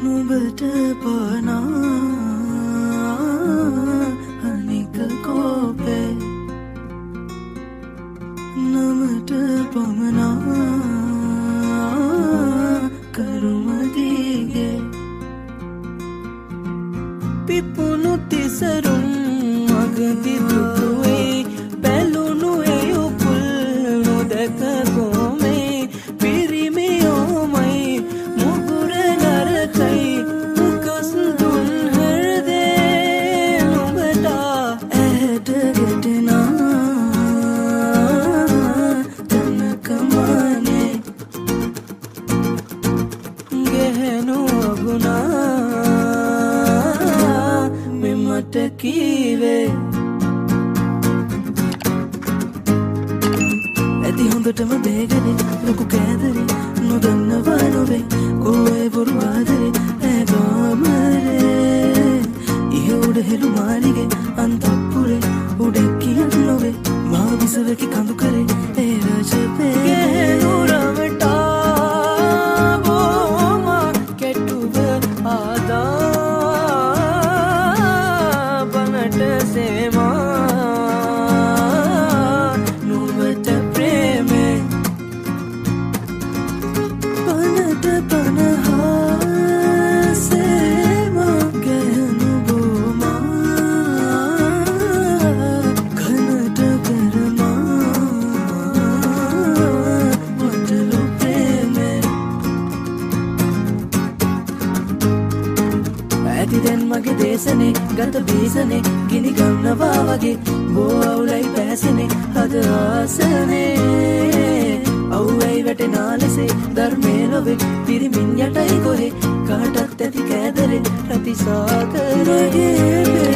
නුඹට පනා අනික කෝපේ නමට පමනා කරුමදීගේ පිපුණු තිසරුම් මගදි දුටුවේ බැලුණු ඒ උපුල් නොදැක ගොමේ පිරිමියෝමයි මුගුර නරකයි උකස් දුන් හෘදේ නුඹට ඇට ගැටෙනා තනකමානේ ගෙහෙනු අගුණා මෙමට කීවේ ඇති හොඳටම බේගනේ ලොකු කෑදරේ නොදන්නවා නොවේ කෝයේ බොරු ආදරේ ඇගාමරේ ඉහ උඩ හෙළු මාලිගේ අන්තපුරේ උඩ කියන් නොවේ මා විසවකි කඳු කරේ ඒ රජපේ ගෙහෙනු රමටා බෝමා කෙටුව ආදා බනට සේමා නුඹට ප්‍රේමේ බනට පනහා සේමා ගෙහෙනු බෝමා කනට කරමා මටලු ප්‍රේමේ ඇති දැන් මගේ දේශනේ ගත බීසනේ ගිනි ගන්නවා වගේ බෝ අවුලයි පැසනේ හද ආසනේ අවුයි වැටෙනා ලෙසේ ධර්මේ නොවේ පිරිමින් යටයි කොහේ කාටත් ඇති කෑදරේ රති සාගරේ